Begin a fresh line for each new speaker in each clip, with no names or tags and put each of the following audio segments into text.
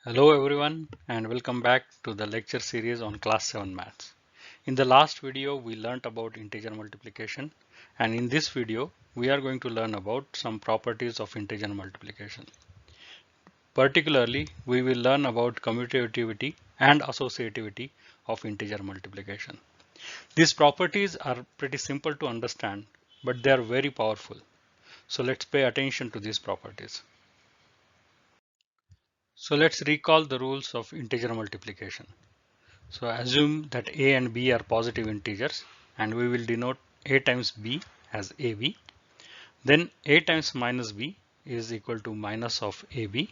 Hello everyone and welcome back to the lecture series on class 7 maths. In the last video we learnt about integer multiplication, and in this video we are going to learn about some properties of integer multiplication. Particularly we will learn about commutativity and associativity of integer multiplication. These properties are pretty simple to understand, but they are very powerful. So let's pay attention to these properties. So let's recall the rules of integer multiplication. So assume that a and b are positive integers, and we will denote a times b as ab. Then a times minus b is equal to minus of ab.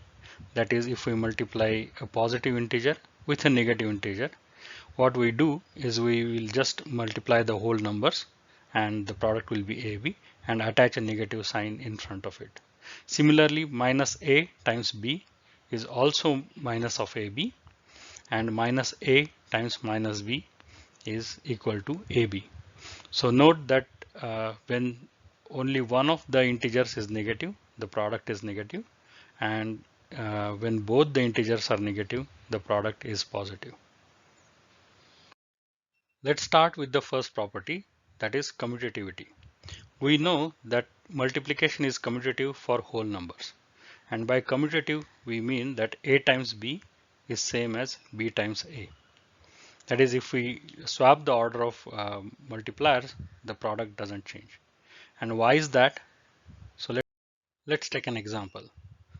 That is, if we multiply a positive integer with a negative integer, what we do is we will just multiply the whole numbers and the product will be ab and attach a negative sign in front of it. Similarly, minus a times b is also minus of ab, and minus a times minus b is equal to ab. So note that when only one of the integers is negative, the product is negative, and when both the integers are negative, the product is positive. Let's start with the first property, that is commutativity. We know that multiplication is commutative for whole numbers, and by commutative we mean that a times b is same as b times a. That is, if we swap the order of multipliers, the product doesn't change. And why is that? So let's take an example.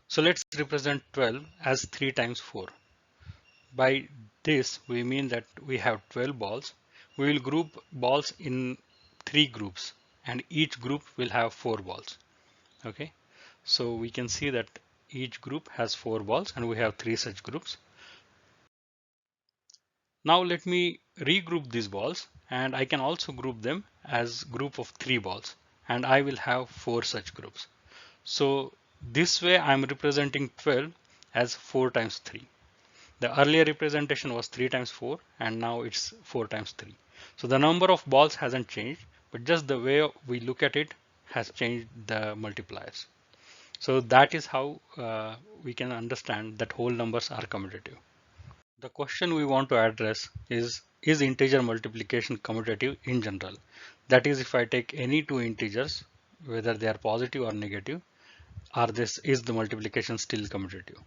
So let's represent 12 as 3 times 4. By this, we mean that we have 12 balls. We will group balls in 3 groups, and each group will have 4 balls. Okay, so we can see that each group has 4 balls, and we have 3 such groups. Now let me regroup these balls, and I can also group them as group of 3 balls, and I will have 4 such groups. So this way I'm representing 12 as 4 times 3. The earlier representation was 3 times 4, and now it's 4 times 3. So the number of balls hasn't changed, but just the way we look at it has changed the multipliers. So that is how we can understand that whole numbers are commutative. The question we want to address is integer multiplication commutative in general? That is, if I take any two integers, whether they are positive or negative, is the multiplication still commutative?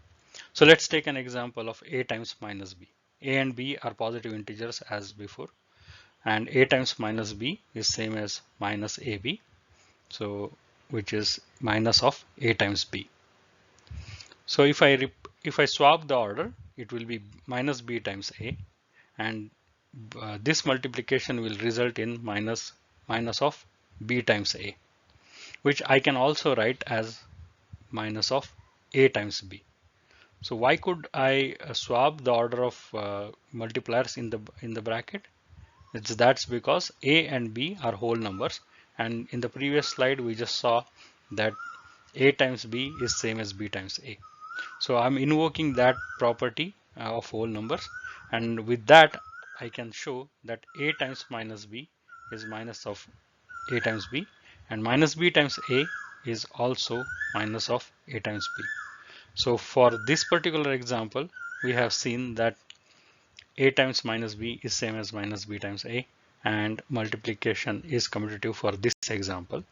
So let's take an example of a times minus b. A and b are positive integers as before, and a times minus b is same as minus ab, so which is minus of a times b. So if I swap the order, it will be minus b times a, and this multiplication will result in minus of b times a, which I can also write as minus of a times b. So why could I swap the order of multipliers in the bracket? That's because a and b are whole numbers, and in the previous slide we just saw that a times b is same as b times a. So I'm invoking that property of whole numbers, and with that I can show that a times minus b is minus of a times b, and minus b times a is also minus of a times b. So for this particular example, we have seen that a times minus b is same as minus b times a, and multiplication is commutative for this example.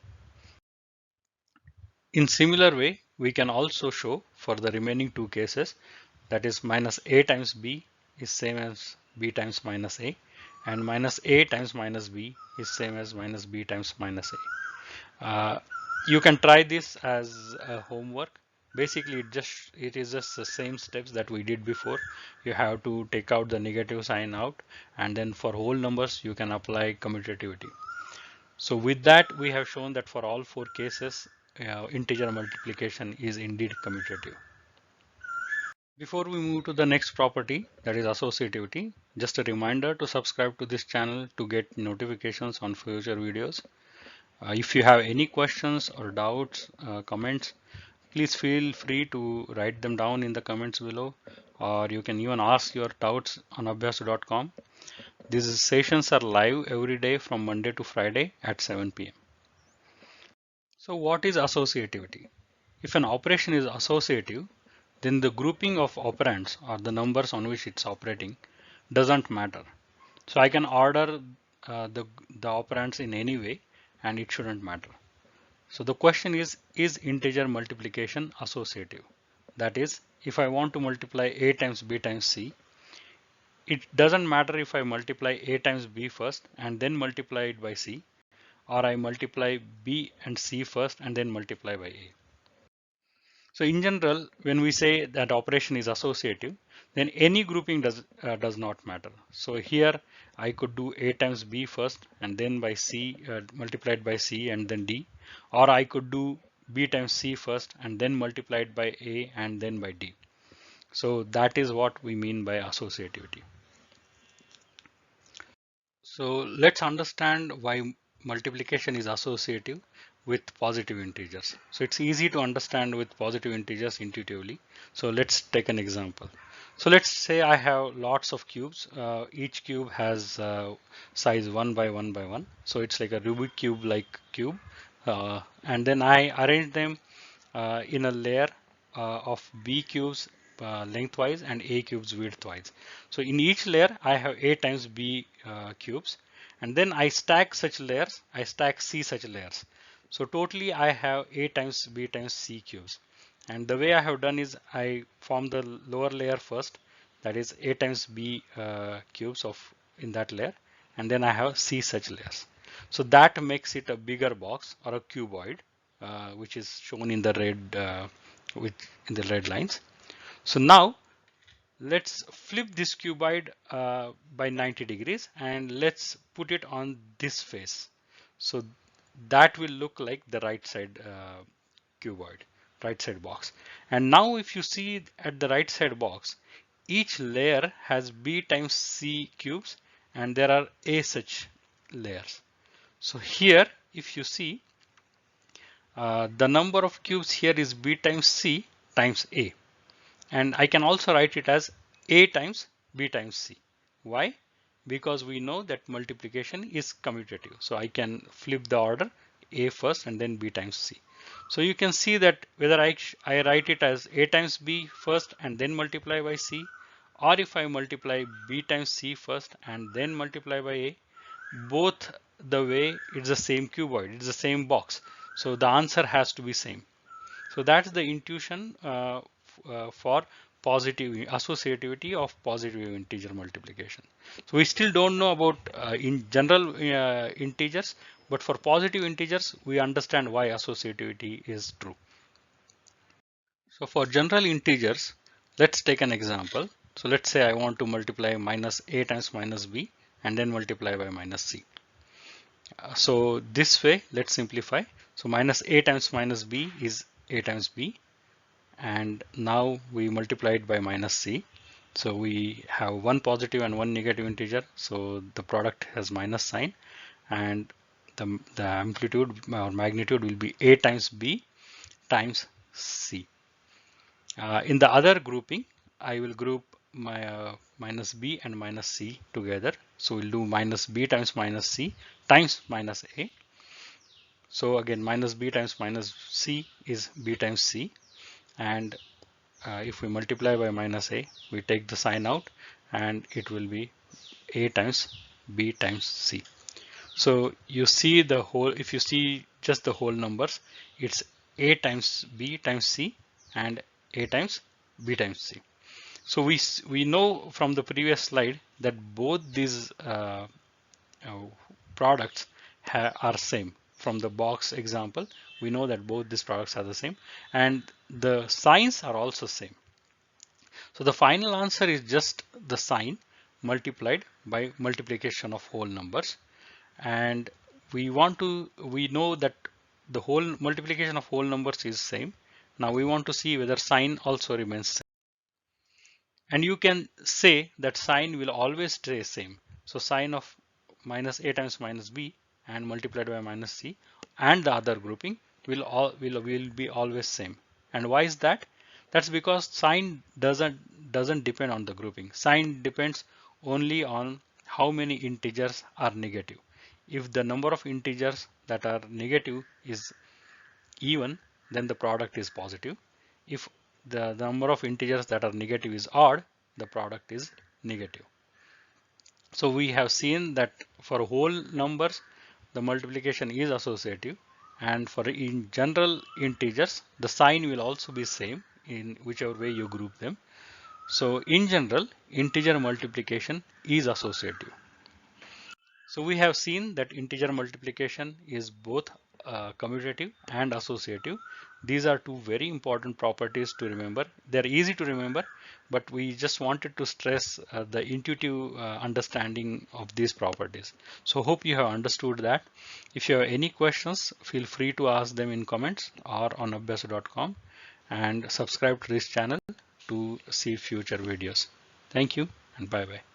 In similar way, we can also show for the remaining two cases, that is minus a times b is same as b times minus a, and minus a times minus b is same as minus b times minus a. You can try this as a homework. Basically it is just the same steps that we did before. You have to take out the negative sign out, and then for whole numbers you can apply commutativity. So with that, we have shown that for all 4 cases integer multiplication is indeed commutative. Before we move to the next property, that is associativity, just a reminder to subscribe to this channel to get notifications on future videos. If you have any questions or doubts, comments, please feel free to write them down in the comments below, or you can even ask your doubts on abhyas.com. These sessions are live every day from Monday to Friday at 7 p.m. So what is associativity? If an operation is associative, then the grouping of operands or the numbers on which it's operating doesn't matter. So I can order the operands in any way and it shouldn't matter. So the question is integer multiplication associative? That is, if I want to multiply a times b times c, it doesn't matter if I multiply a times b first and then multiply it by c, or I multiply b and c first and then multiply by a. So in general, when we say that operation is associative, then any grouping does not matter. So here I could do a times b first and then by c multiplied by c and then d, or I could do b times c first and then multiplied by a and then by d. So that is what we mean by associativity. So let's understand why multiplication is associative with positive integers. So it's easy to understand with positive integers intuitively. So let's take an example. So let's say I have lots of cubes. Each cube has size 1 by 1 by 1. So it's like a Rubik cube like cube. And then I arrange them in a layer of b cubes lengthwise and a cubes widthwise. So in each layer I have a times b cubes, and then I stack such layers, I stack c such layers. So totally I have a times b times c cubes. And the way I have done is I form the lower layer first, that is a times b cubes of in that layer, and then I have c such layers. So that makes it a bigger box or a cuboid, which is shown in the red in the red lines. So now let's flip this cuboid by 90 degrees and let's put it on this face. So that will look like the right side cuboid, right side box. And now if you see at the right side box, each layer has b times c cubes and there are a such layers. So here if you see, the number of cubes here is b times c times a, and I can also write it as a times b times c. Why? Because we know that multiplication is commutative. So I can flip the order, a first and then b times c. So you can see that whether I write it as a times b first and then multiply by c, or if I multiply b times c first and then multiply by a, both the way it's the same cuboid, it's the same box. So the answer has to be same. So that's the intuition for positive associativity of positive integer multiplication. So we still don't know about in general integers, but for positive integers, we understand why associativity is true. So for general integers, let's take an example. So let's say I want to multiply minus a times minus b and then multiply by minus c. So this way, let's simplify. So minus a times minus b is a times b, and now we multiply it by minus c. So we have one positive and one negative integer. So the product has minus sign, and the amplitude or magnitude will be a times b times c. In the other grouping, I will group my minus b and minus c together. So we'll do minus b times minus c times minus a. So again, minus b times minus c is b times c, and if we multiply by minus a, we take the sign out and it will be a times b times c. So you see the whole, if you see just the whole numbers, it's a times b times c and a times b times c. So we know from the previous slide that both these products are same. From the box example, we know that both these products are the same and the signs are also same. So the final answer is just the sign multiplied by multiplication of whole numbers. And we know that the whole multiplication of whole numbers is same. Now we want to see whether sign also remains same. And you can say that sign will always stay same. So sign of minus a times minus b and multiplied by minus c and the other grouping will be always same. And why is that? That's because sign doesn't depend on the grouping. Sign depends only on how many integers are negative. If the number of integers that are negative is even, then the product is positive. If the number of integers that are negative is odd, the product is negative. So we have seen that for whole numbers, the multiplication is associative, and for in general integers, the sign will also be same in whichever way you group them. So in general, integer multiplication is associative. So we have seen that integer multiplication is both commutative and associative. These are two very important properties to remember. They're easy to remember, but we just wanted to stress the intuitive understanding of these properties. So hope you have understood that. If you have any questions, feel free to ask them in comments or on abhyasa.com, and subscribe to this channel to see future videos. Thank you and bye bye.